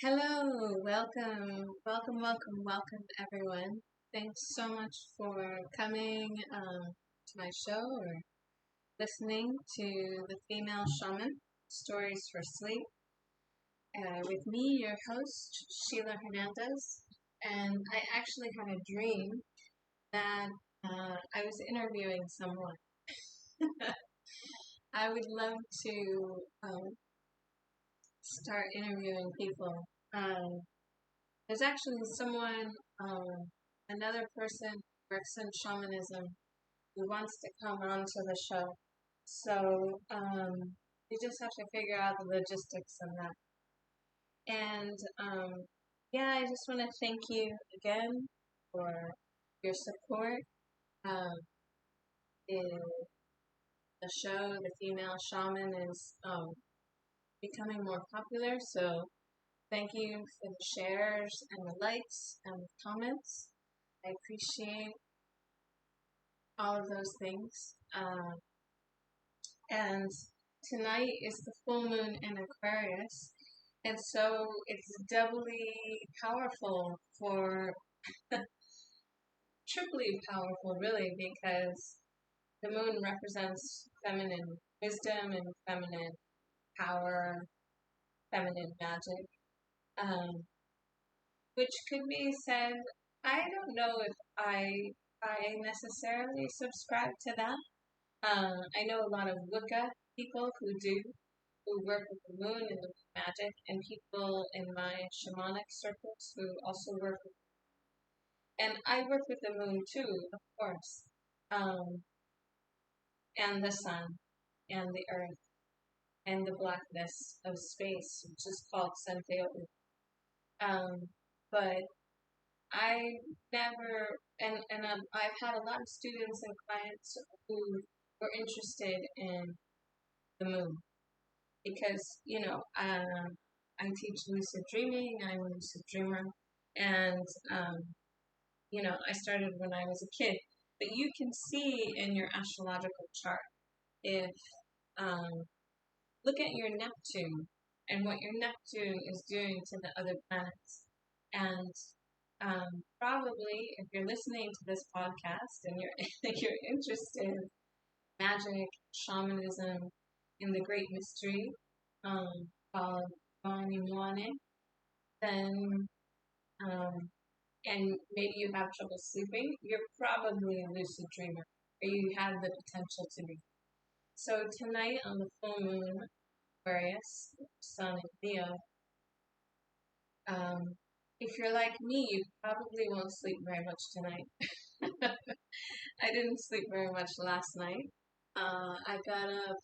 Hello, welcome everyone. Thanks so much for coming to my show or listening to the Female Shaman Stories for Sleep with me, your host, Sheila Hernandez. And I actually had a dream that I was interviewing someone. I would love to start interviewing people. There's actually someone, another person who works in shamanism who wants to come onto the show. So you just have to figure out the logistics of that. And yeah, I just want to thank you again for your support. Um, the show, The Female Shaman, is becoming more popular. So thank you for the shares and the likes and the comments. I appreciate all of those things. And tonight is the full moon in Aquarius. And so it's doubly powerful for, triply powerful really, because the moon represents feminine wisdom and feminine power, feminine magic, which could be said, I don't know if I necessarily subscribe to that. I know a lot of Wicca people who work with the moon and the magic, and people in my shamanic circles who also work with, and I work with the moon too, of course, and the sun, and the earth, and the blackness of space, which is called Senteohu. But I never, I've had a lot of students and clients who were interested in the moon because, I teach lucid dreaming, I'm a lucid dreamer, and, I started when I was a kid. But you can see in your astrological chart if, look at your Neptune and what your Neptune is doing to the other planets. And probably if you're listening to this podcast and you're interested in magic, shamanism, in the great mystery called Moane, then and maybe you have trouble sleeping, you're probably a lucid dreamer, or you have the potential to be. So tonight on the full moon, Aquarius, Sun and Leo, if you're like me, you probably won't sleep very much tonight. I didn't sleep very much last night. I got up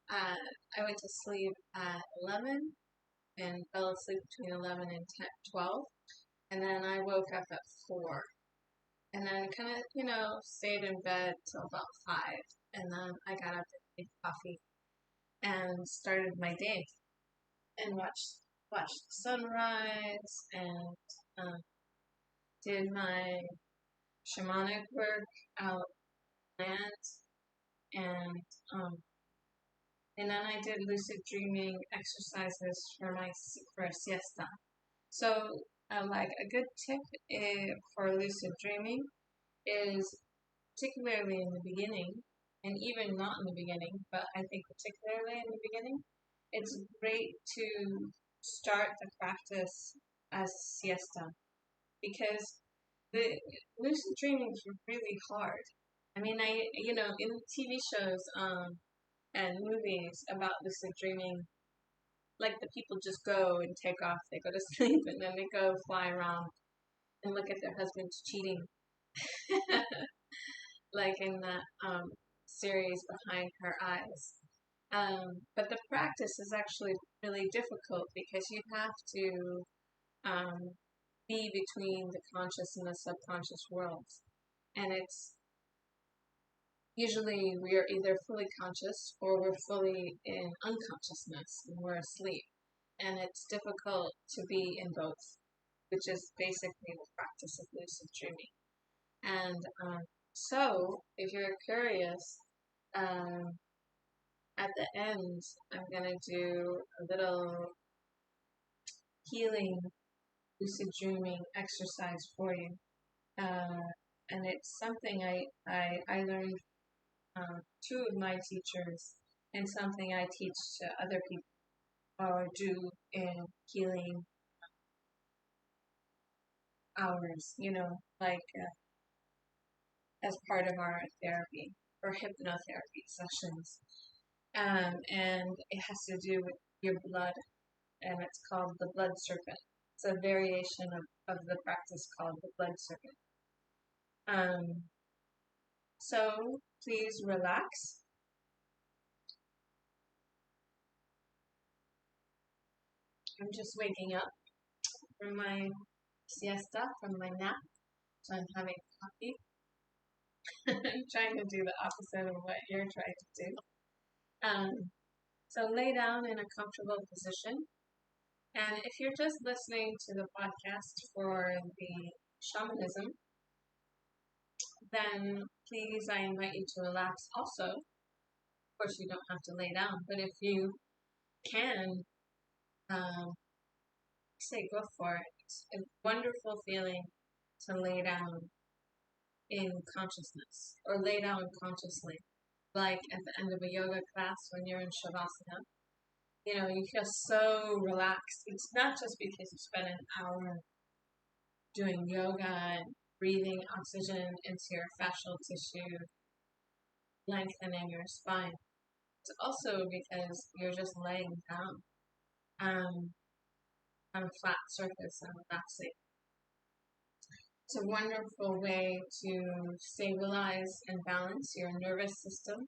I went to sleep at 11 and fell asleep between 11 and 10, 12. And then I woke up at 4. And then kind of, stayed in bed till about 5. And then I got up and made coffee and started my day and watched the sunrise and did my shamanic work out land and and then I did lucid dreaming exercises for a siesta. So like a good tip for lucid dreaming is particularly in the beginning, and even not in the beginning, but I think particularly in the beginning, it's great to start the practice as siesta because the lucid dreaming is really hard. I mean, in TV shows and movies about lucid dreaming, like the people just go and take off. They go to sleep and then they go fly around and look at their husbands cheating, like in that series Behind Her Eyes. But the practice is actually really difficult because you have to be between the conscious and the subconscious worlds. And it's usually we are either fully conscious or we're fully in unconsciousness and we're asleep. And it's difficult to be in both, which is basically the practice of lucid dreaming. And so, if you're curious, at the end, I'm going to do a little healing lucid dreaming exercise for you. And it's something I learned two of my teachers, and something I teach to other people or do in healing hours, like as part of our therapy or hypnotherapy sessions. And it has to do with your blood, and it's called the blood serpent. It's a variation of the practice called the blood serpent. So please relax. I'm just waking up from my siesta, from my nap, so I'm having coffee. I'm trying to do the opposite of what you're trying to do. So lay down in a comfortable position. And if you're just listening to the podcast for the shamanism, then please, I invite you to relax also. Of course, you don't have to lay down, but if you can, say go for it. It's a wonderful feeling to lay down in consciousness or lay down consciously. Like at the end of a yoga class when you're in Shavasana, you feel so relaxed. It's not just because you spend an hour doing yoga and breathing oxygen into your fascial tissue, lengthening your spine. It's also because you're just laying down on a flat surface and relaxing. It's a wonderful way to stabilize and balance your nervous system,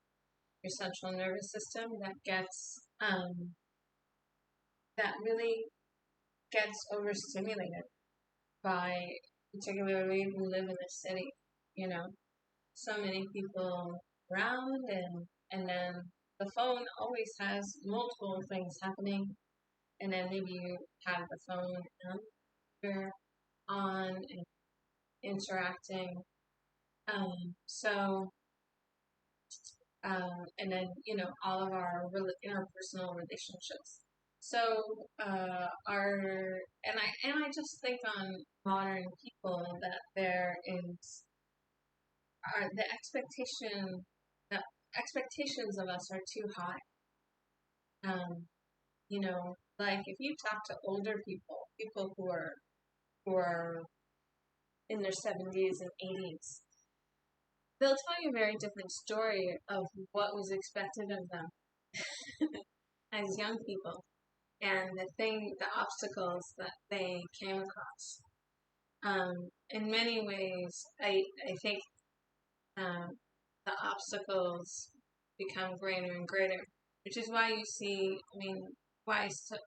your central nervous system that really gets overstimulated by, particularly who live in the city, so many people around, and then the phone always has multiple things happening, and then maybe you have the phone and you're on and interacting. And then, all of our interpersonal relationships. So, I just think on modern people that there is, the expectations of us are too high. Like if you talk to older people who are in their 70s and 80s, they'll tell you a very different story of what was expected of them as young people and the obstacles that they came across. In many ways, I think the obstacles become greater and greater, which is why you see,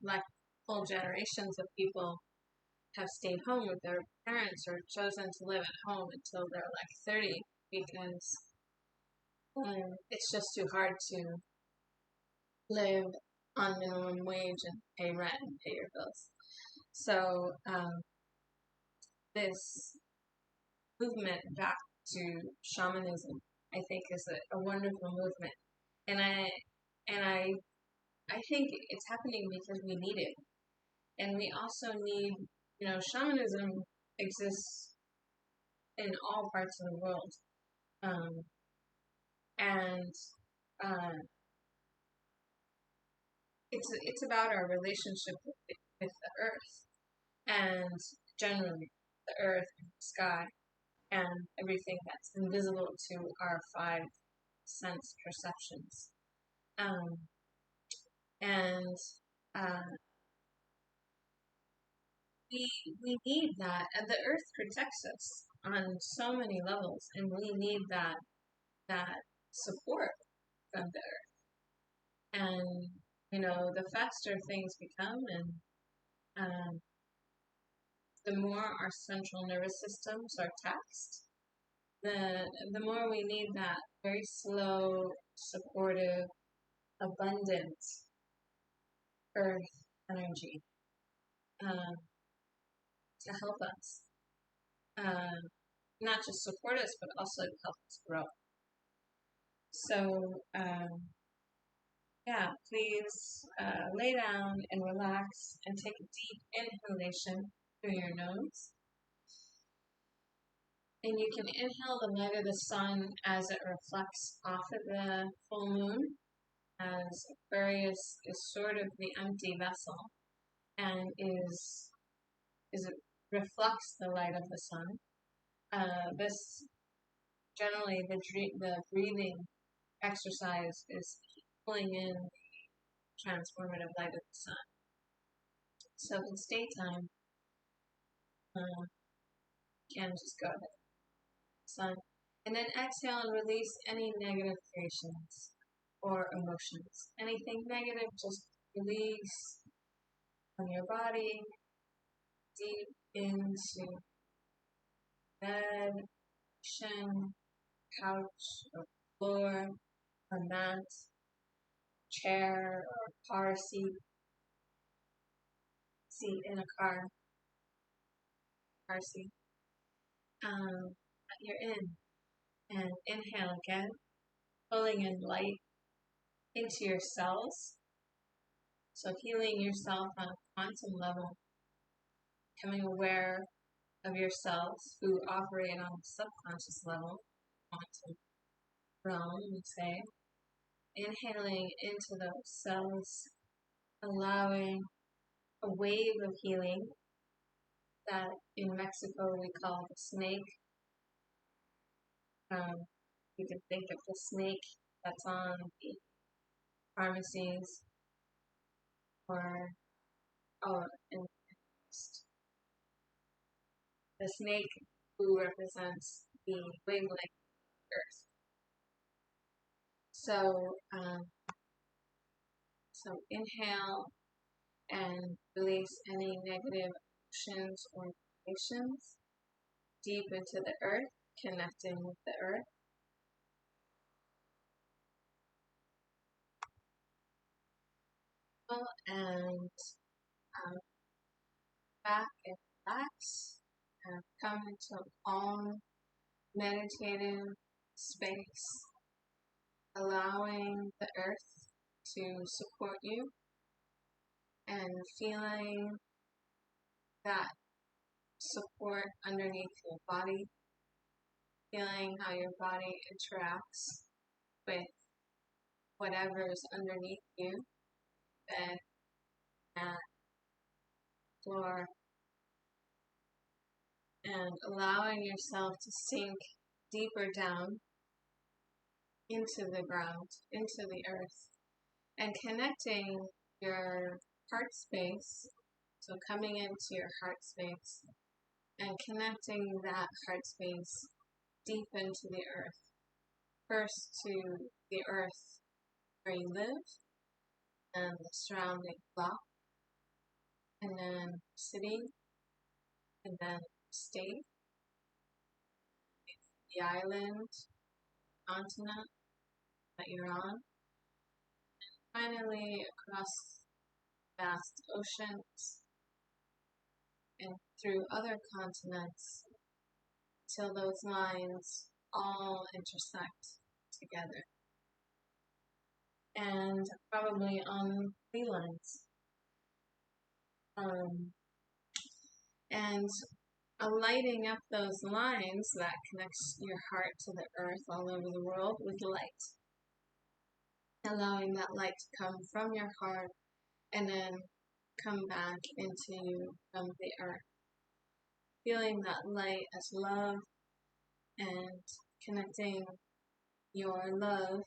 like whole generations of people have stayed home with their parents or chosen to live at home until they're like 30 because it's just too hard to live on minimum wage and pay rent and pay your bills. So this movement back to shamanism, I think, is a wonderful movement, and I think it's happening because we need it, and we also need, shamanism exists in all parts of the world, and it's about our relationship with the earth, and generally the earth and the sky and everything that's invisible to our five sense perceptions. And we need that, and the earth protects us on so many levels, and we need that support from the earth. And the faster things become, and the more our central nervous systems are taxed, the more we need that very slow, supportive, abundant earth energy to help us. Not just support us, but also help us grow. So yeah, please lay down and relax and take a deep inhalation through your nose. And you can inhale the light of the sun as it reflects off of the full moon, as Aquarius is sort of the empty vessel and is reflects the light of the sun. This generally the breathing exercise is pulling in the transformative light of the sun. So in daytime, you can just go to the sun, and then exhale and release any negative creations or emotions. Anything negative, just release from your body deep into bed, cushion, couch, or floor, or mat, chair, or car seat in a car seat. You're in, and inhale again, pulling in light into your cells. So healing yourself on a quantum level, becoming aware of yourselves who operate on a subconscious level, quantum realm, we say. Inhaling into those cells, allowing a wave of healing that in Mexico we call the snake. You can think of the snake that's on the pharmacies or in the snake who represents the wavelength of Earth. So inhale and release any negative emotions or emotions deep into the earth, connecting with the earth. And back and relax and come into a calm, meditative space, allowing the earth to support you and feeling that support underneath your body, feeling how your body interacts with whatever's underneath you, bed, mat, floor, and allowing yourself to sink deeper down into the ground, into the earth, and connecting your heart space, so coming into your heart space, and connecting that heart space deep into the earth. First to the earth where you live, and the surrounding block, and then city, and then state, the island, continent that you're on, and finally across vast oceans and through other continents till those lines all intersect together. And probably on three lines. And lighting up those lines that connects your heart to the earth all over the world with light. Allowing that light to come from your heart and then come back into you from the earth. Feeling that light as love and connecting your love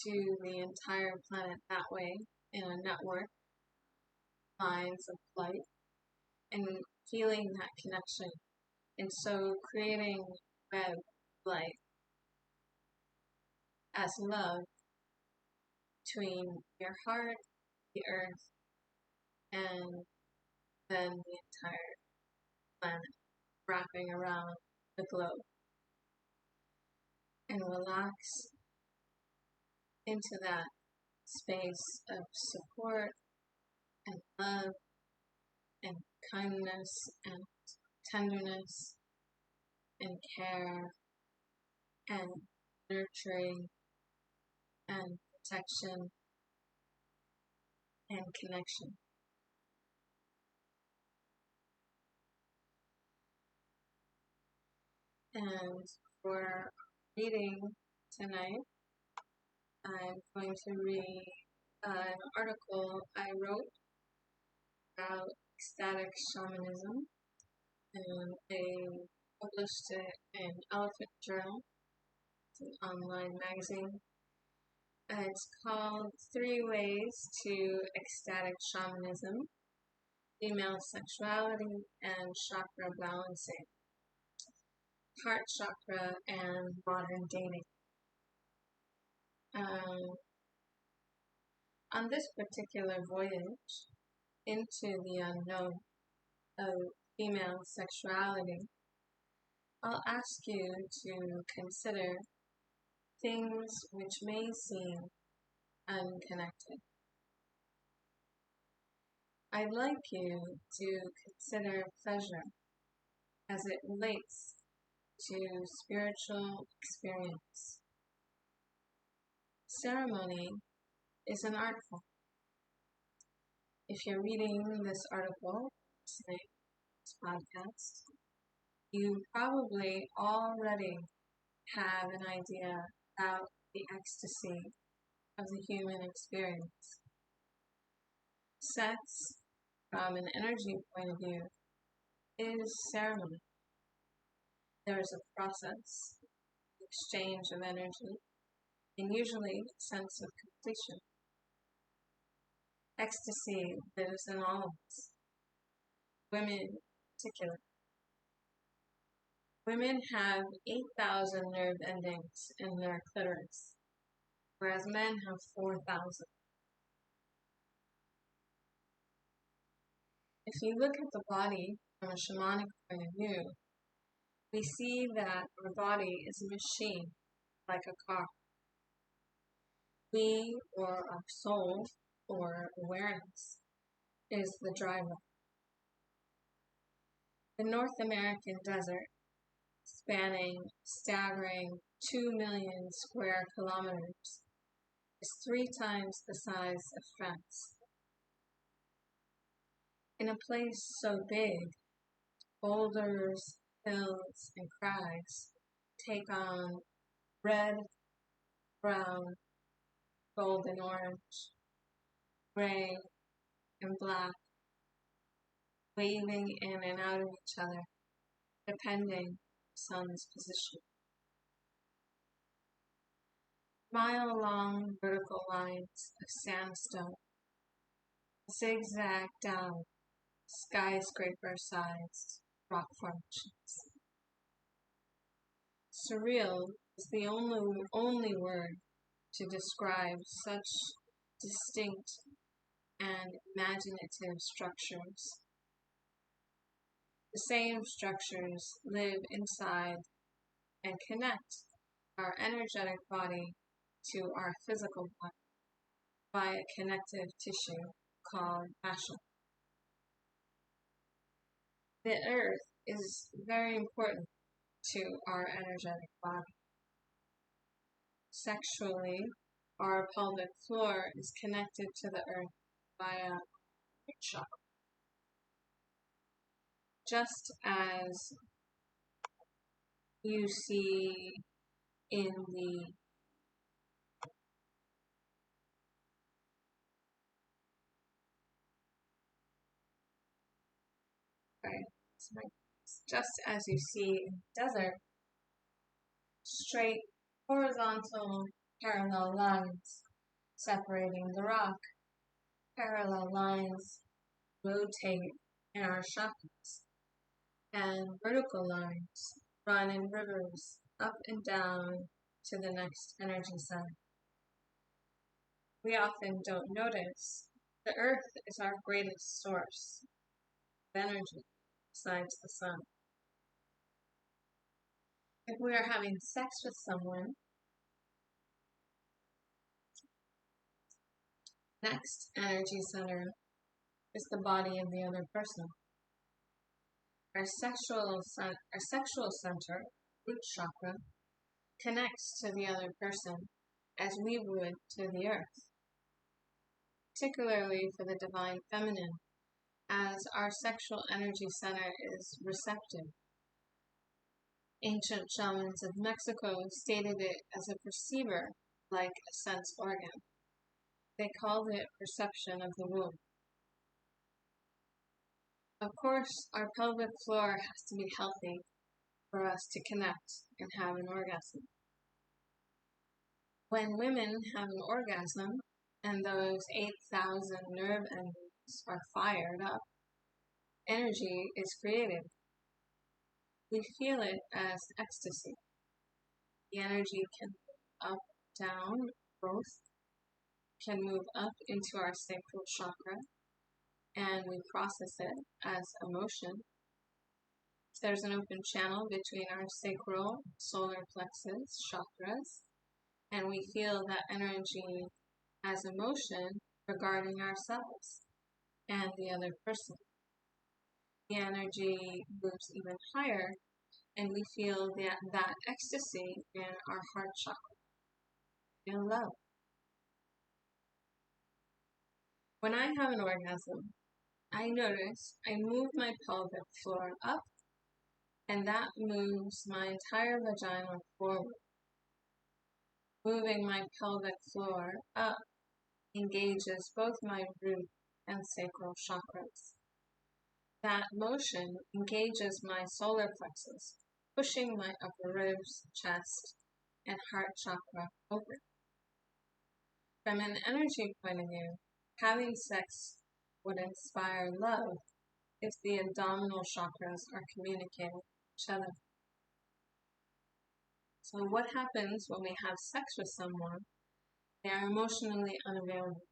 to the entire planet that way in a network, lines of light, and feeling that connection. And so creating red light as love between your heart, the earth, and then the entire planet wrapping around the globe. And relax into that space of support and love and kindness and tenderness and care and nurturing and protection, and connection. And for reading tonight, I'm going to read an article I wrote about ecstatic shamanism, and they published it in Elephant Journal. It's an online magazine. It's called 3 Ways to Ecstatic Shamanism, Female Sexuality and Chakra Balancing, Heart Chakra and Modern Dating. On this particular voyage into the unknown of female sexuality, I'll ask you to consider things which may seem unconnected. I'd like you to consider pleasure as it relates to spiritual experience. Ceremony is an art form. If you're reading this article, listening to this podcast, you probably already have an idea about the ecstasy of the human experience. Sex, from an energy point of view, is ceremony. There is a process, exchange of energy, and usually a sense of completion. Ecstasy lives in all of us, women in particular. Women have 8,000 nerve endings in their clitoris, whereas men have 4,000. If you look at the body from a shamanic point of view, we see that our body is a machine, like a car. We, or our soul, or awareness, is the driver. The North American desert, spanning a staggering 2 million square kilometers, is 3 times the size of France. In a place so big, boulders, hills, and crags take on red, brown, golden orange, gray, and black, waving in and out of each other, depending on the sun's position. Mile-long vertical lines of sandstone zigzag down skyscraper-sized rock formations. Surreal is the only word to describe such distinct and imaginative structures. The same structures live inside and connect our energetic body to our physical body by a connective tissue called fascia. The earth is very important to our energetic body. Sexually, our pelvic floor is connected to the earth via root chakra. Just as you see in the just as you see in the desert, straight horizontal parallel lines separating the rock. Parallel lines rotate in our chakras, and vertical lines run in rivers up and down to the next energy center. We often don't notice the earth is our greatest source of energy besides the sun. If we are having sex with someone, next energy center is the body of the other person. Our sexual center, root chakra, connects to the other person as we would to the earth, particularly for the divine feminine, as our sexual energy center is receptive. Ancient shamans of Mexico stated it as a perceiver, like a sense organ. They called it perception of the womb. Of course, our pelvic floor has to be healthy for us to connect and have an orgasm. When women have an orgasm and those 8,000 nerve endings are fired up, energy is created. We feel it as ecstasy. The energy can move up, down, both, can move up into our sacral chakra, and we process it as emotion. If there's an open channel between our sacral, solar plexus, chakras, and we feel that energy as emotion regarding ourselves and the other person. The energy moves even higher, and we feel that ecstasy in our heart chakra, in love. When I have an orgasm, I notice I move my pelvic floor up, and that moves my entire vagina forward. Moving my pelvic floor up engages both my root and sacral chakras. That motion engages my solar plexus, pushing my upper ribs, chest, and heart chakra open. From an energy point of view, having sex would inspire love if the abdominal chakras are communicating with each other. So what happens when we have sex with someone? They are emotionally unavailable.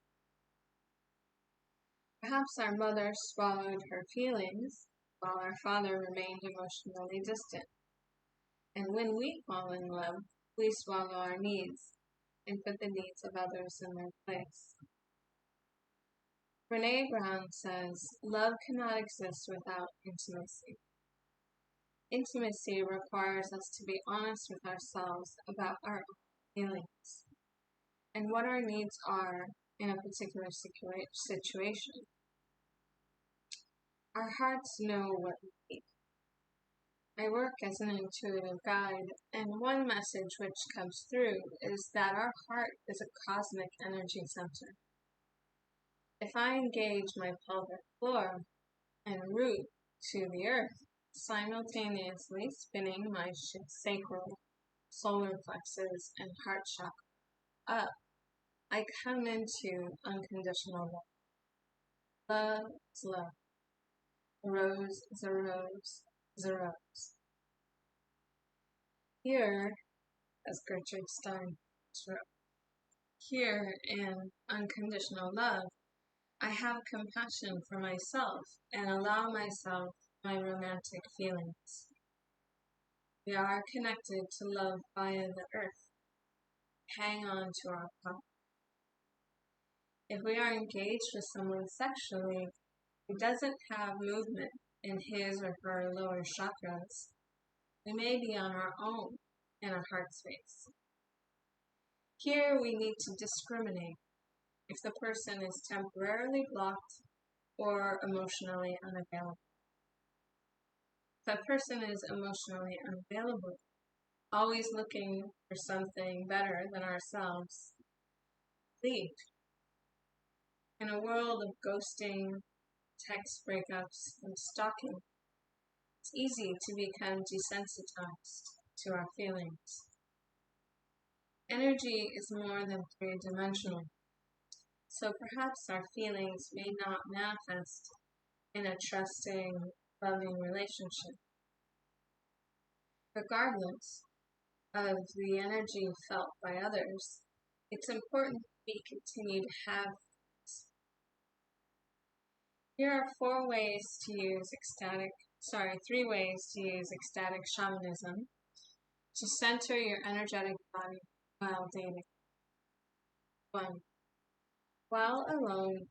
Perhaps our mother swallowed her feelings while our father remained emotionally distant. And when we fall in love, we swallow our needs and put the needs of others in their place. Brene Brown says, love cannot exist without intimacy. Intimacy requires us to be honest with ourselves about our own feelings and what our needs are in a particular situation. Our hearts know what we need. I work as an intuitive guide, and one message which comes through is that our heart is a cosmic energy center. If I engage my pelvic floor and root to the earth, simultaneously spinning my sacral, solar plexus, and heart chakra up, I come into unconditional love. Love is love. A rose is a rose is a rose. Here, as Gertrude Stein wrote, here in unconditional love, I have compassion for myself and allow myself my romantic feelings. We are connected to love via the earth. Hang on to our power. If we are engaged with someone sexually who doesn't have movement in his or her lower chakras, we may be on our own in a heart space. Here we need to discriminate if the person is temporarily blocked or emotionally unavailable. If a person is emotionally unavailable, always looking for something better than ourselves, leave. In a world of ghosting, text breakups, and stalking, it's easy to become desensitized to our feelings. Energy is more than three-dimensional, so perhaps our feelings may not manifest in a trusting, loving relationship. Regardless of the energy felt by others, it's important we continue to have this. Here are three ways to use ecstatic shamanism to center your energetic body while dating. 1. While alone,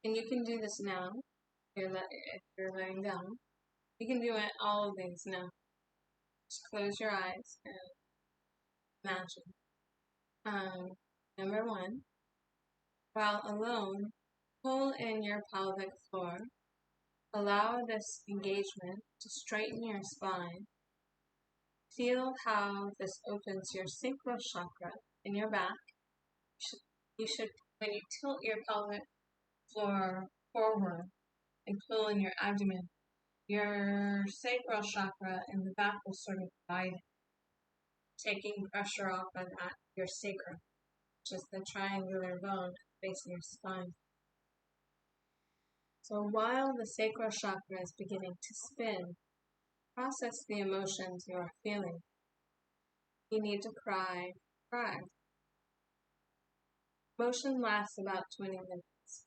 and you can do this now if you're laying down, you can do all of these now. Just close your eyes and imagine. Number one, while alone, pull in your pelvic floor. Allow this engagement to straighten your spine. Feel how this opens your sacral chakra in your back. You should, when you tilt your pelvic floor forward and pull in your abdomen, your sacral chakra in the back will sort of widen, taking pressure off of that, your sacrum, which is the triangular bone facing your spine. So while the sacral chakra is beginning to spin, process the emotions you are feeling. You need to cry, cry. Motion lasts about 20 minutes.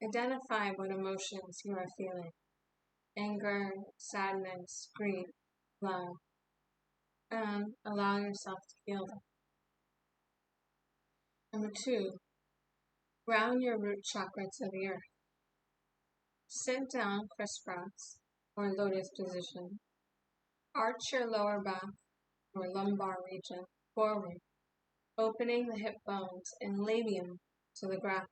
Identify what emotions you are feeling. Anger, sadness, grief, love. And allow yourself to feel them. Number 2, ground your root chakra to the earth. Sit down crisscross or lotus position. Arch your lower back or lumbar region forward, opening the hip bones and labium to the ground.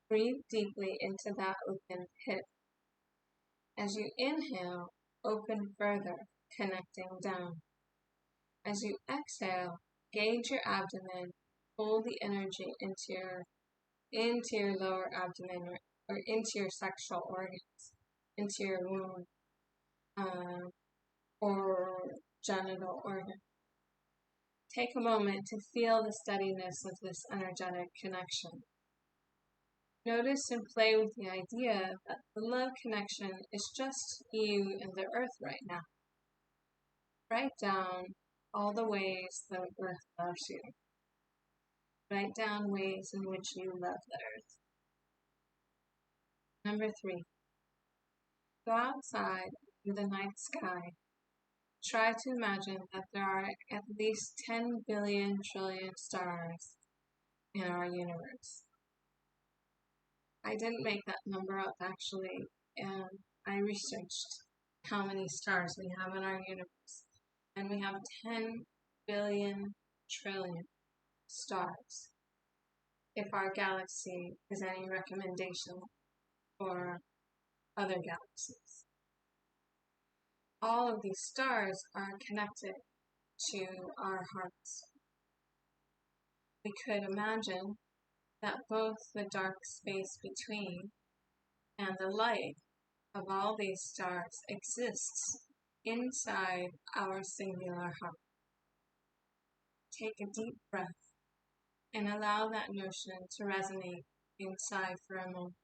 Breathe deeply into that open hip. As you inhale, open further, connecting down. As you exhale, gauge your abdomen, pull the energy into your lower abdomen or into your sexual organs, into your womb or genital organ. Take a moment to feel the steadiness of this energetic connection. Notice and play with the idea that the love connection is just you and the earth right now. Write down all the ways the earth loves you. Write down ways in which you love the earth. Number 3, go outside in the night sky. Try to imagine that there are at least 10 billion trillion stars in our universe. I didn't make that number up actually, and I researched how many stars we have in our universe. And we have 10 billion trillion stars. If our galaxy is any recommendation for other galaxies. All of these stars are connected to our hearts. We could imagine that both the dark space between and the light of all these stars exists inside our singular heart. Take a deep breath and allow that notion to resonate inside for a moment.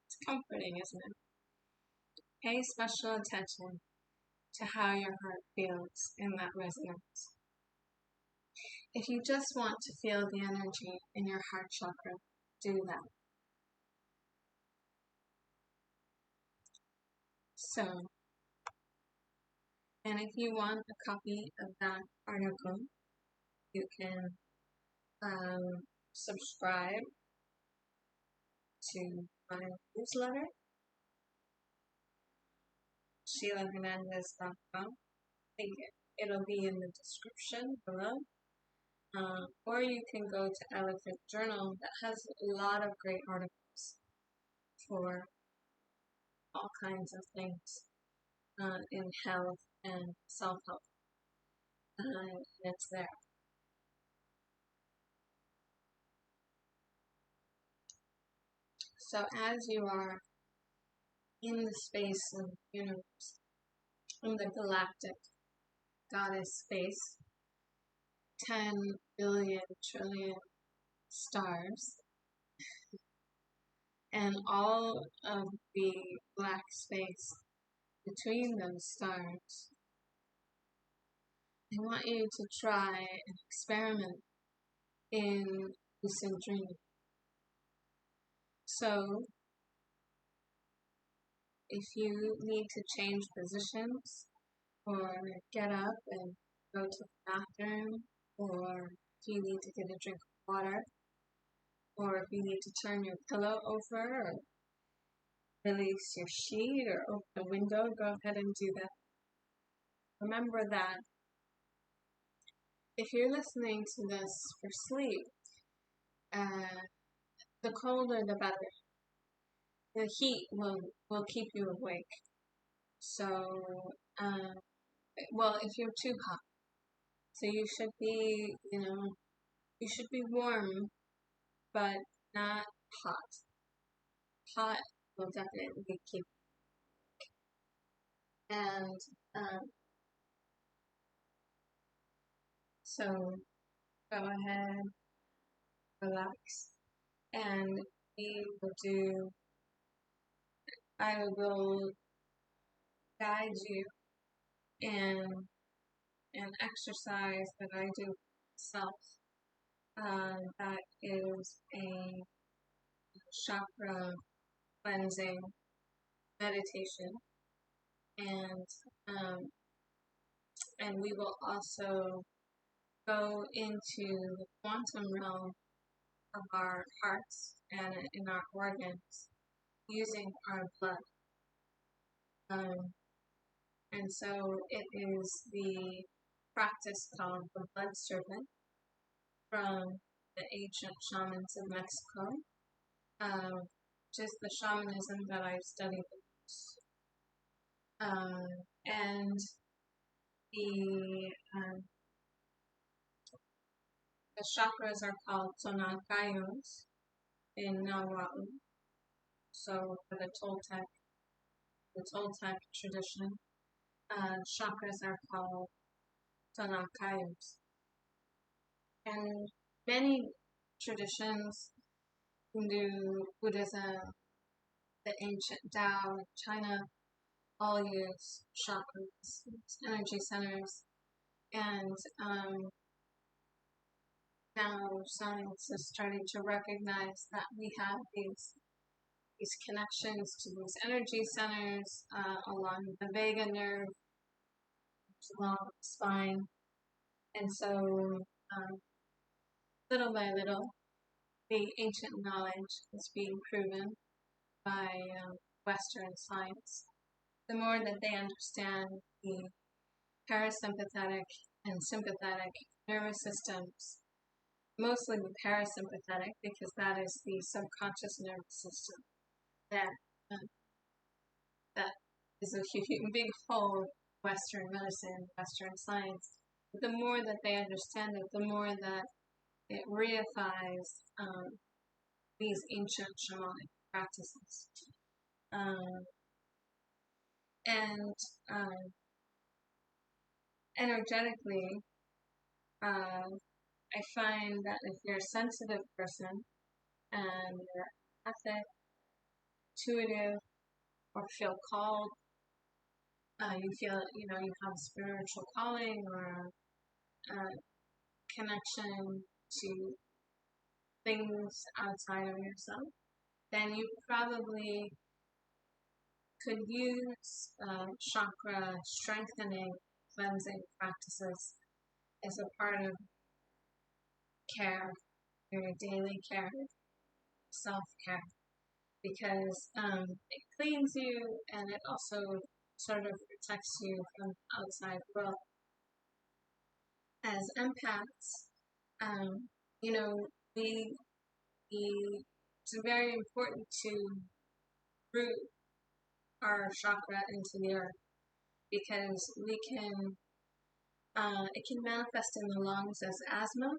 It's comforting, isn't it? Pay special attention to how your heart feels in that resonance. If you just want to feel the energy in your heart chakra, do that. So, and if you want a copy of that article, you can subscribe to my newsletter, SheilaHernandez.com. I think it'll be in the description below. Or you can go to Elephant Journal that has a lot of great articles for all kinds of things in health and self-help. And it's there. So as you are in the space of the universe, in the galactic goddess space, 10 billion trillion stars, and all of the black space between those stars, I want you to try an experiment in lucid dreaming. So, if you need to change positions, or get up and go to the bathroom, or if you need to get a drink of water, or if you need to turn your pillow over, or release your sheet, or open a window, go ahead and do that. remember that if you're listening to this for sleep, the colder the better. The heat will keep you awake. So, well, if you're too hot, so you should be, you should be warm, but not hot. Hot will definitely keep. And so go ahead, relax, and I will guide you in an exercise that I do myself. That is a chakra cleansing meditation, and we will also go into the quantum realm of our hearts and in our organs using our blood. And so it is the practice called the blood serpent from the ancient shamans of Mexico, which is the shamanism that I've studied the most. And the chakras are called tonalcayos in Nahuatl. So for the Toltec tradition, chakras are called tonalcayos. And many traditions, Hindu, Buddhism, the ancient Tao, China, all use chakras, energy centers, and now science is starting to recognize that we have these connections to these energy centers along the vagus nerve, along the spine, and so little by little, the ancient knowledge is being proven by Western science. The more that they understand the parasympathetic and sympathetic nervous systems, mostly the parasympathetic, because that is the subconscious nervous system that is a big whole of Western medicine, Western science. But the more that they understand it, the more that it reifies these ancient shamanic practices. And energetically, I find that if you're a sensitive person and you're empathic, intuitive, or feel called, you feel, you have a spiritual calling or a connection to things outside of yourself, then you probably could use chakra strengthening, cleansing practices as a part of care, your daily care, self-care, because it cleans you and it also sort of protects you from the outside world. As empaths, it's very important to root our chakra into the earth, because it can manifest in the lungs as asthma.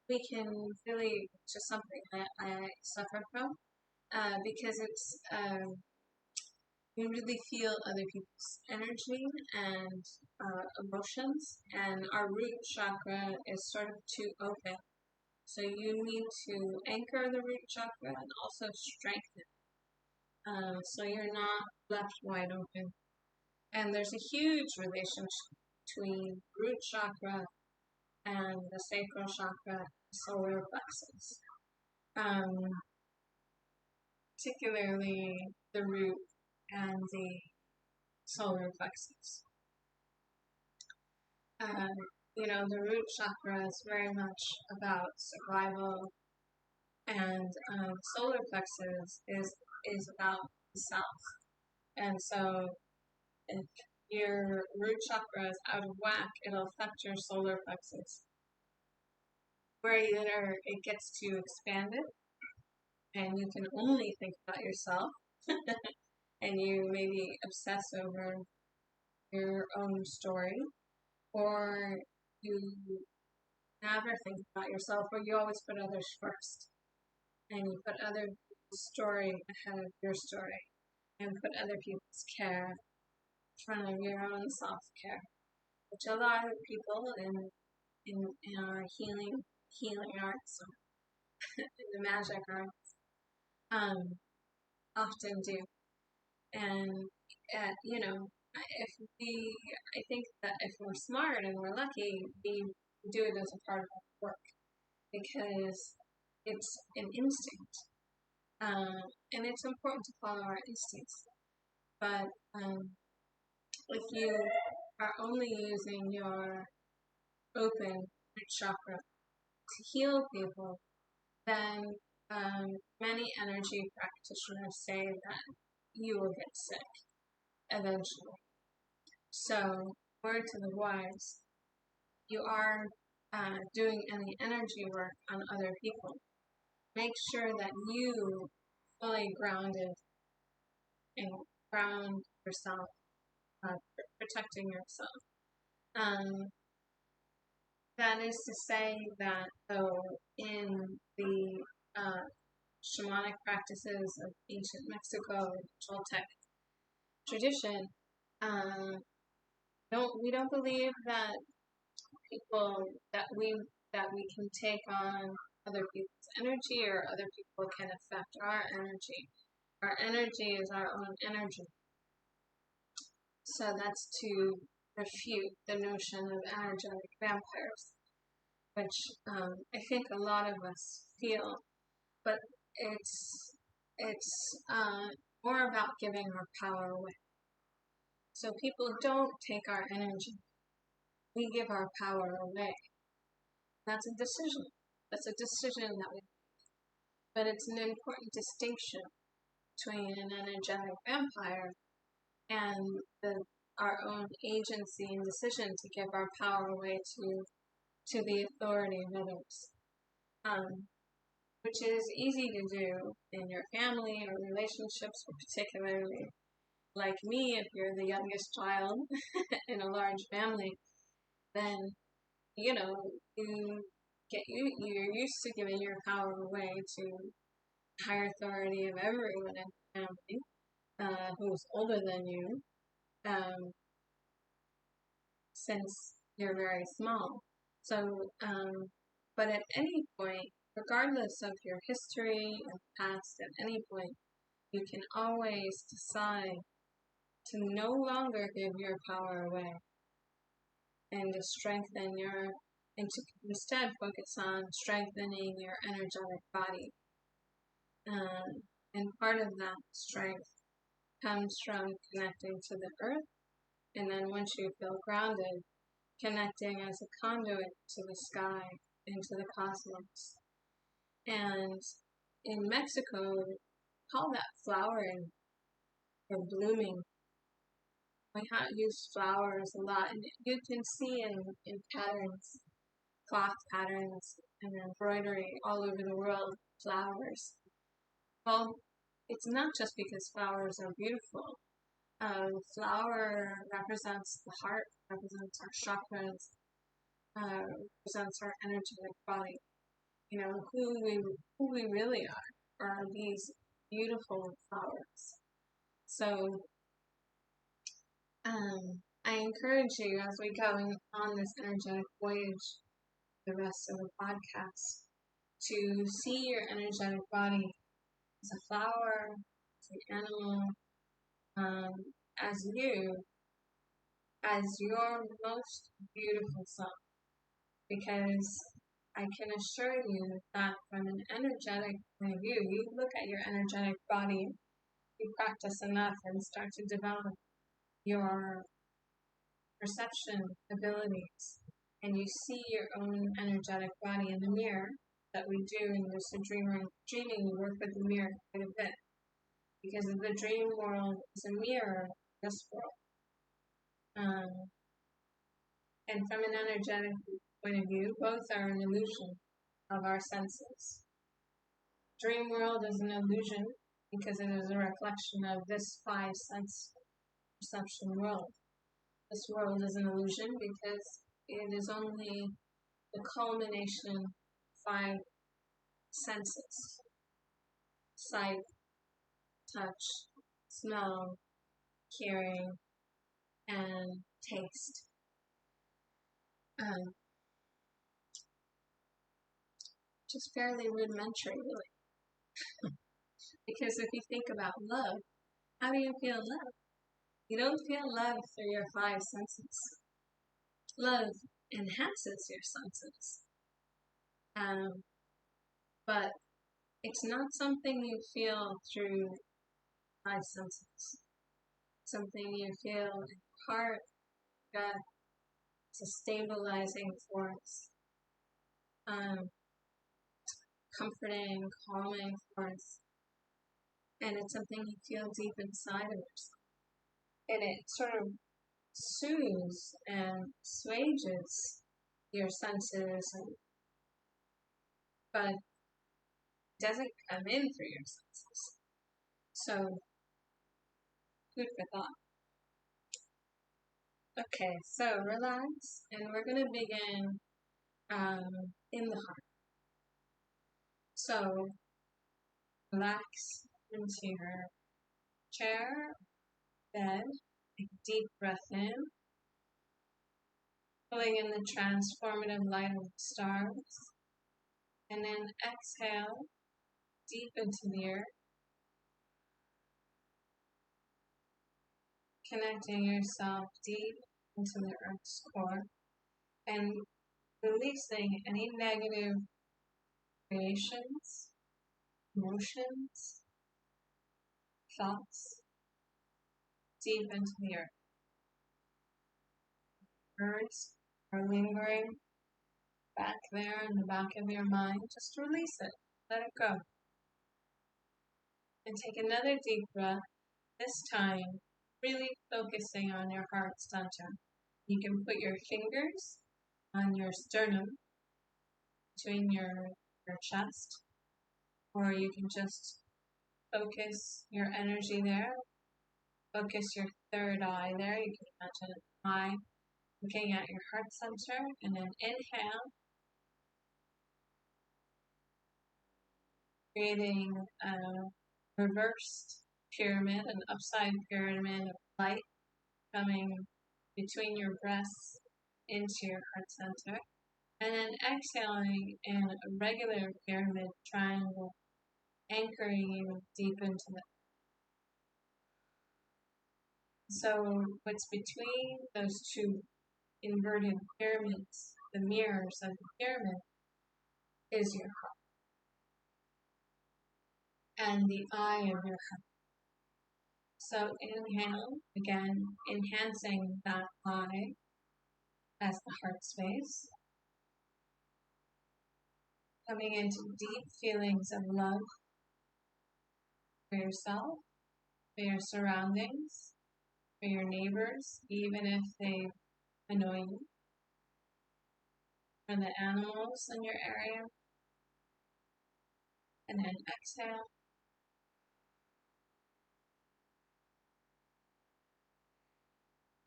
We can really, which is something that I suffer from, because it's, you really feel other people's energy and emotions, and our root chakra is sort of too open. So you need to anchor the root chakra and also strengthen, so you're not left wide open. And there's a huge relationship between root chakra and the sacral chakra, solar plexus. Particularly the root and the solar plexus. The root chakra is very much about survival, and solar plexus is about the self. And so if your root chakra is out of whack, it'll affect your solar plexus, where either it gets too expanded and you can only think about yourself and you maybe obsess over your own story, or you never think about yourself, or you always put others first and you put other people's story ahead of your story and put other people's care in front of your own self-care, which a lot of people in our healing arts, in the magic arts, often do. And I think that if we're smart and we're lucky, we do it as a part of our work because it's an instinct, and it's important to follow our instincts. But if you are only using your open root chakra to heal people, then many energy practitioners say that you will get sick eventually. So, word to the wise, you are doing any energy work on other people, make sure that you fully grounded and ground yourself, protecting yourself. That is to say that, though, in the shamanic practices of ancient Mexico and Toltec tradition, we don't believe that we can take on other people's energy or other people can affect our energy. Our energy is our own energy. So that's to refute the notion of energetic vampires, which I think a lot of us feel, but it's more about giving our power away. So people don't take our energy. We give our power away. That's a decision. That's a decision that we make. But it's an important distinction between an energetic vampire and our own agency and decision to give our power away to the authority of others, which is easy to do in your family or relationships, or particularly like me, if you're the youngest child in a large family, then you're used to giving your power away to the higher authority of everyone in the family, who's older than you, since you're very small. So, but at any point, regardless of your history and past, at any point, you can always decide to no longer give your power away and to and to instead focus on strengthening your energetic body. And part of that strength comes from connecting to the earth, and then once you feel grounded, connecting as a conduit to the sky and to the cosmos. And in Mexico, we call that flowering or blooming. We use flowers a lot, and you can see in patterns, cloth patterns and embroidery all over the world, flowers. Well, it's not just because flowers are beautiful. Flower represents the heart, represents our chakras, represents our energetic body. Who we really are these beautiful flowers. So, I encourage you, as we go on this energetic voyage, the rest of the podcast, to see your energetic body as a flower, as an animal, as your most beautiful self. Because I can assure you that from an energetic point of view, you look at your energetic body, you practice enough and start to develop your perception abilities, and you see your own energetic body in the mirror, that we do in lucid dreaming, we work with the mirror quite a bit, because the dream world is a mirror of this world. Um, and from an energetic point of view, both are an illusion of our senses. Dream world is an illusion because it is a reflection of this five sense perception world. This world is an illusion because it is only the culmination of five senses: sight, touch, smell, hearing, and taste. Just fairly rudimentary, really. Because if you think about love, how do you feel love? You don't feel love through your five senses. Love enhances your senses. But it's not something you feel through five senses. Something you feel in your heart, gut. It's a stabilizing force. Comforting, calming force. And it's something you feel deep inside of yourself. And it sort of soothes and assuages your senses, but doesn't come in through your senses. So, food for thought. Okay, so relax, and we're going to begin in the heart. So, relax into your chair, bed, take a deep breath in, pulling in the transformative light of the stars, and then exhale deep into the earth, connecting yourself deep into the earth's core, and releasing any negative creations, emotions, thoughts deep into the earth. Birds are lingering back there in the back of your mind. Just release it. Let it go. And take another deep breath, this time really focusing on your heart center. You can put your fingers on your sternum, between your chest, or you can just focus your energy there. Focus your third eye there. You can imagine an eye looking at your heart center, and then inhale, creating a reversed pyramid, an upside pyramid of light coming between your breasts into your heart center, and then exhaling in a regular pyramid triangle, anchoring you deep into the. So what's between those two inverted pyramids, the mirrors of the pyramid, is your heart and the eye of your heart. So inhale, again, enhancing that eye as the heart space, coming into deep feelings of love for yourself, for your surroundings, for your neighbors, even if they annoy you, for the animals in your area. And then exhale.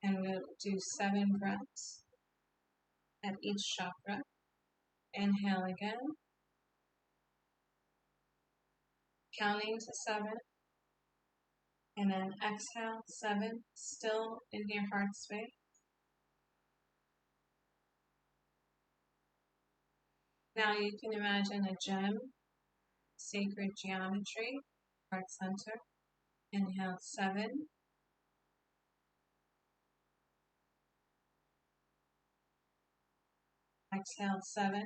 And we'll do 7 breaths at each chakra. Inhale again, counting to 7, and then exhale 7, still in your heart space. Now you can imagine a gem, sacred geometry, heart center. Inhale 7, exhale 7,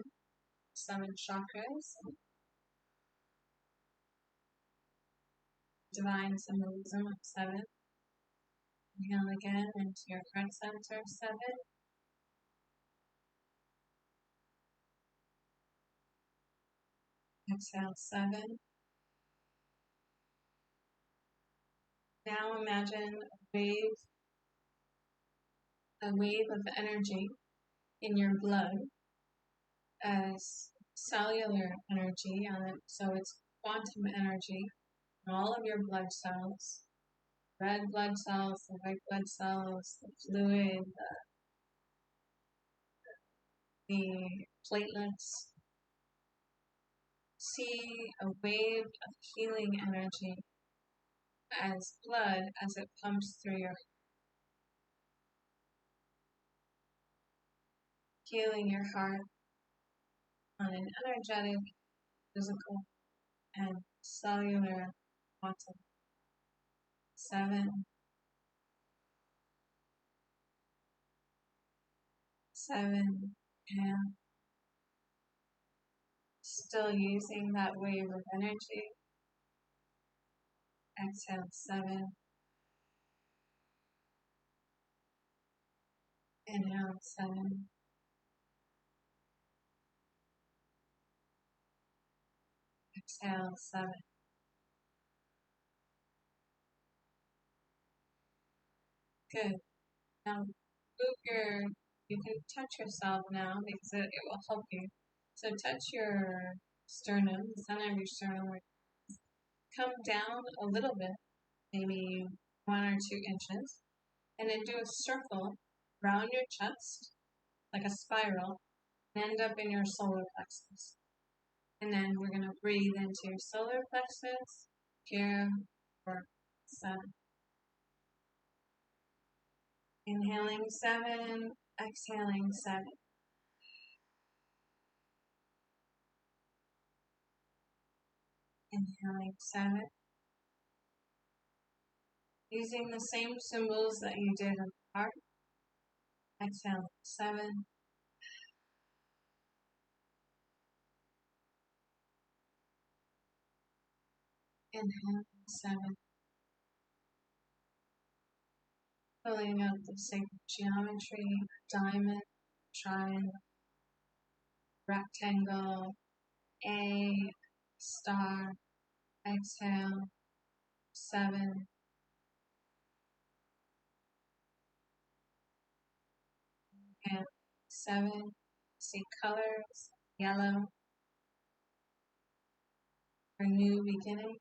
7 chakras. Divine symbolism of 7. Inhale again into your heart center, 7. Exhale 7. Now imagine a wave a wave of energy in your blood as cellular energy, so it's quantum energy in all of your blood cells, red blood cells, the white blood cells, the fluid, the platelets. See a wave of healing energy as blood as it pumps through your healing your heart on an energetic, physical, and cellular quantum. 7, 7, and still using that wave of energy. Exhale, 7. Inhale, 7. Exhale, 7. Good. Now, you can touch yourself now because it will help you. So touch your sternum, the center of your sternum. Come down a little bit, maybe 1 or 2 inches, and then do a circle around your chest, like a spiral, and end up in your solar plexus. And then we're going to breathe into your solar plexus here for 7. Inhaling 7, exhaling 7. Inhaling 7. Using the same symbols that you did in the heart. Exhaling 7. Inhaling 7. Filling out the sacred geometry, diamond, triangle, rectangle, A, star. Exhale 7. And 7. See colors, yellow, for new beginnings.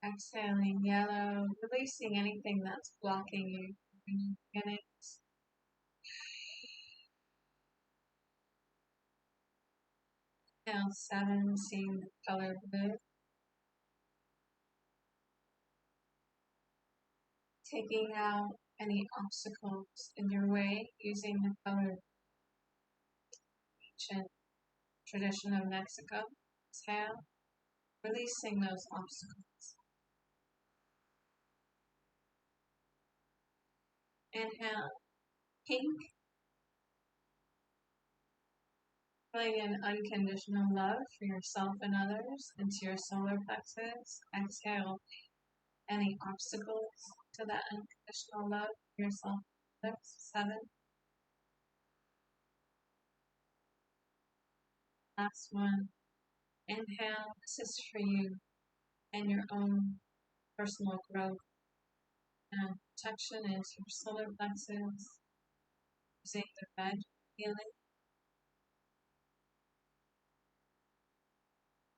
Exhaling yellow, releasing anything that's blocking you from new beginnings. Now 7, seeing the color blue. Taking out any obstacles in your way using the color ancient tradition of Mexico. Exhale, releasing those obstacles. Inhale, pink, feeling an unconditional love for yourself and others into your solar plexus. Exhale, any obstacles to that unconditional love for yourself and others. 7. Last one. Inhale, this is for you and your own personal growth and protection into your solar plexus. Using the red healing.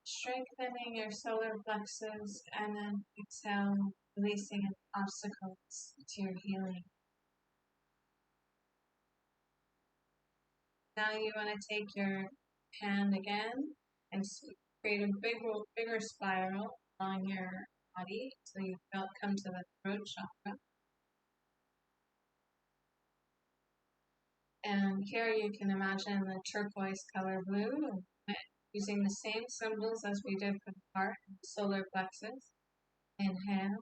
Strengthening your solar plexus and then exhale, releasing obstacles to your healing. Now you want to take your hand again and create a bigger spiral along your body so you come to the throat chakra. And here you can imagine the turquoise color blue, using the same symbols as we did for the heart and the solar plexus. Inhale.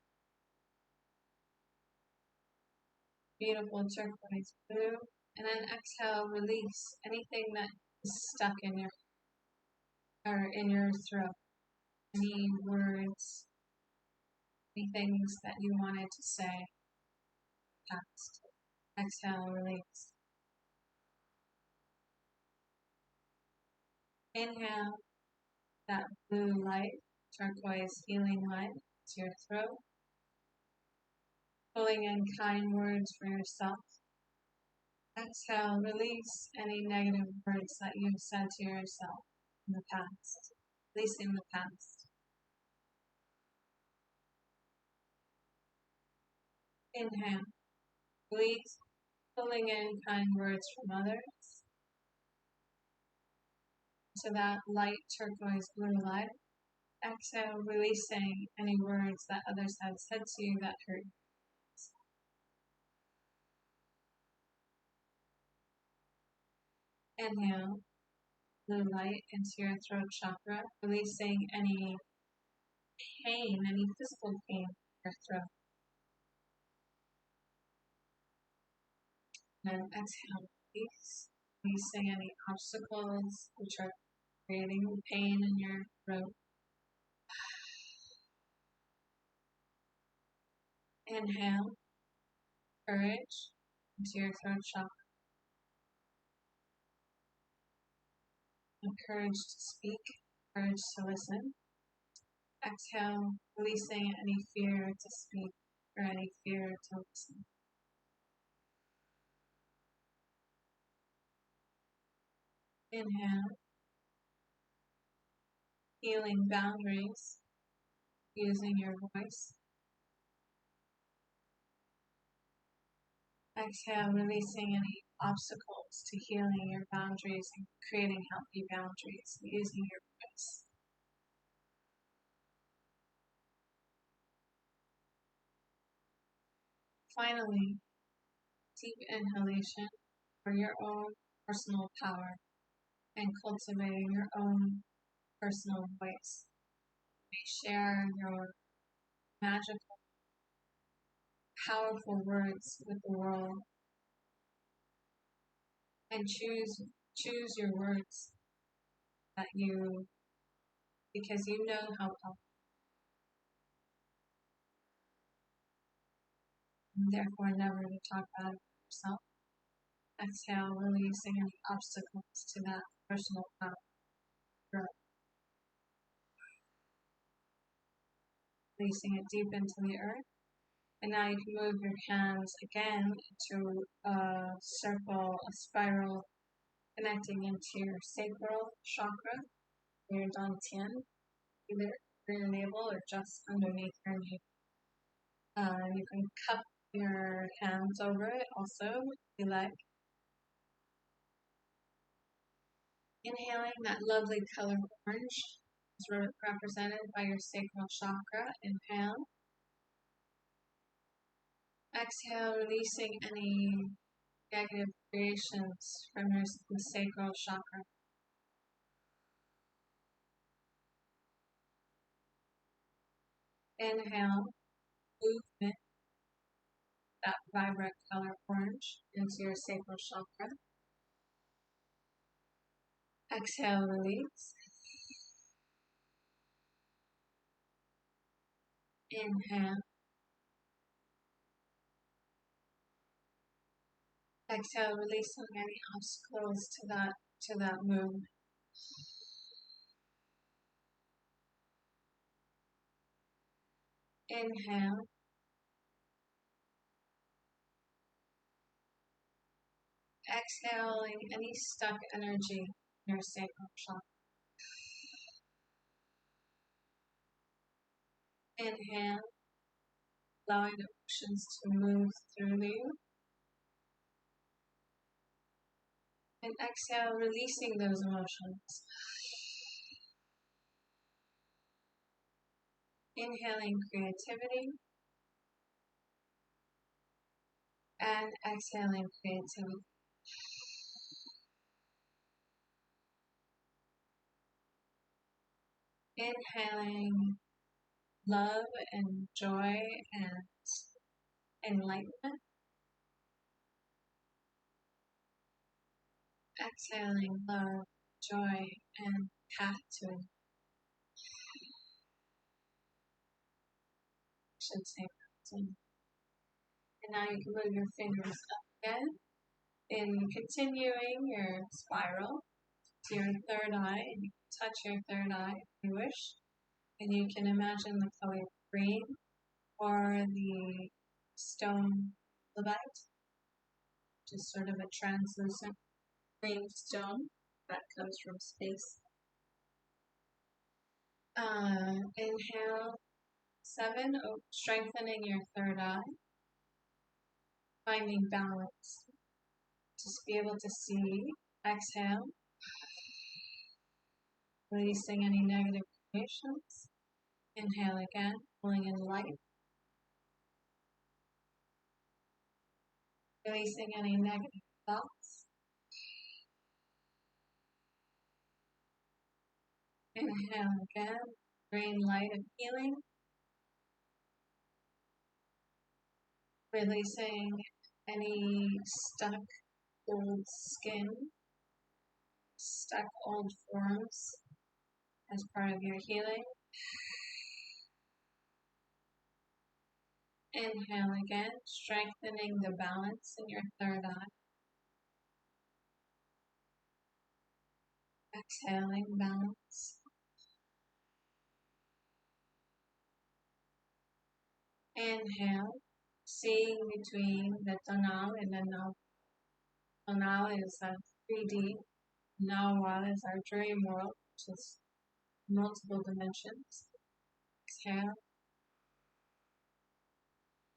Beautiful turquoise blue. And then exhale, release anything that is stuck in your throat. Any words, any things that you wanted to say past. Exhale, release. Inhale, that blue light, turquoise healing light to your throat. pulling in kind words for yourself. Exhale, release any negative words that you've said to yourself in the past, releasing the past. Inhale, release, pulling in kind words from others to that light turquoise blue light. Exhale, releasing any words that others have said to you that hurt. Inhale, blue light into your throat chakra, releasing any pain, any physical pain in your throat. And exhale, release, releasing any obstacles which are creating pain in your throat. Inhale, courage into your throat chakra. And courage to speak, courage to listen. Exhale, releasing any fear to speak or any fear to listen. Inhale, healing boundaries using your voice. Exhale, releasing any obstacles to healing your boundaries and creating healthy boundaries using your voice. Finally, deep inhalation for your own personal power and cultivating your own personal voice. You may share your magical, powerful words with the world and choose your words that you, because you know how powerful, and therefore never to talk bad about yourself. Exhale, releasing any obstacles to that personal power. Releasing it deep into the earth. And now you can move your hands again to a circle, a spiral, connecting into your sacral chakra, your dantian, either your navel or just underneath your navel. You can cup your hands over it also, if you like. Inhaling that lovely color orange is represented by your sacral chakra. Inhale. Exhale, releasing any negative creations from the sacral chakra. Inhale, movement, that vibrant color orange, into your sacral chakra. Exhale, release. Inhale. Exhale, releasing any obstacles to that movement. Inhale. Exhaling any stuck energy in your sacral chakra. Inhale, allowing the emotions to move through you. And exhale, releasing those emotions. Inhaling creativity. And exhaling creativity. Inhaling love and joy and enlightenment. Exhaling love, joy, and path to it. I should say mountain. And now you can move your fingers up again in continuing your spiral to your third eye. And you can touch your third eye if you wish. And you can imagine the color green or the stone levite, just sort of a translucent green stone that comes from space. Inhale 7, strengthening your third eye, finding balance. Just be able to see. Exhale, releasing any negative creations. Inhale again, pulling in light. Releasing any negative thoughts. Inhale again, green light of healing. Releasing any stuck old skin, stuck old forms as part of your healing. Inhale again, strengthening the balance in your third eye. Exhaling balance. Inhale, seeing between the tonal and the now. Tonal is a 3D. Now is our dream world, which is multiple dimensions. Exhale.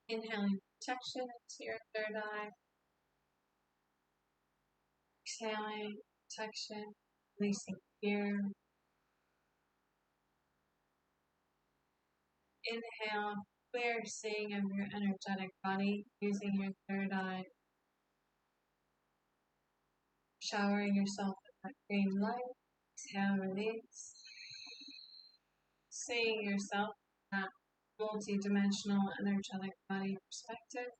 Inhaling protection into your third eye. Exhaling protection, releasing fear. Inhale, clear seeing of your energetic body using your third eye. Showering yourself with that green light. Exhale, release. Seeing yourself in that multi-dimensional energetic body perspective.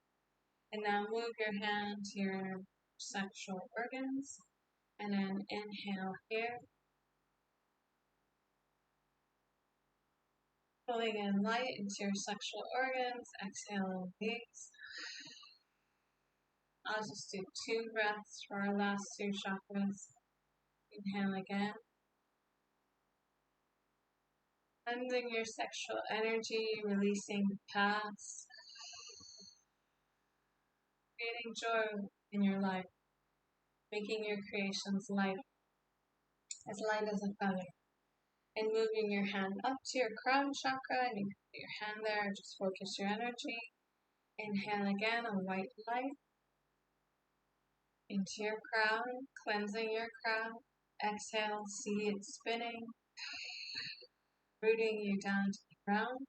And now move your hand to your sexual organs. And then inhale here. Pulling in light into your sexual organs. Exhale, release. I'll just do 2 breaths for our last 2 chakras. Inhale again. Cleansing your sexual energy, releasing the past. Creating joy in your life. Making your creations light as a feather. And moving your hand up to your crown chakra, and you can put your hand there, just focus your energy. Inhale again, a white light into your crown, cleansing your crown. Exhale, see it spinning, rooting you down to the ground.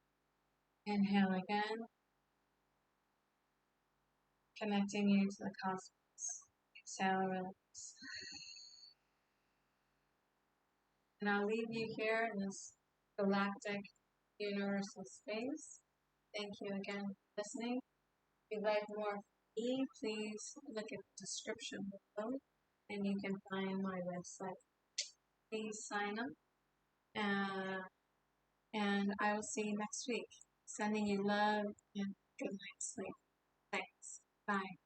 Inhale again, connecting you to the cosmos. Exhale, release. And I'll leave you here in this galactic universal space. Thank you again for listening. If you'd like more from me, please look at the description below and you can find my website. Please sign up and I will see you next week. Sending you love and good night's sleep. Thanks. Bye.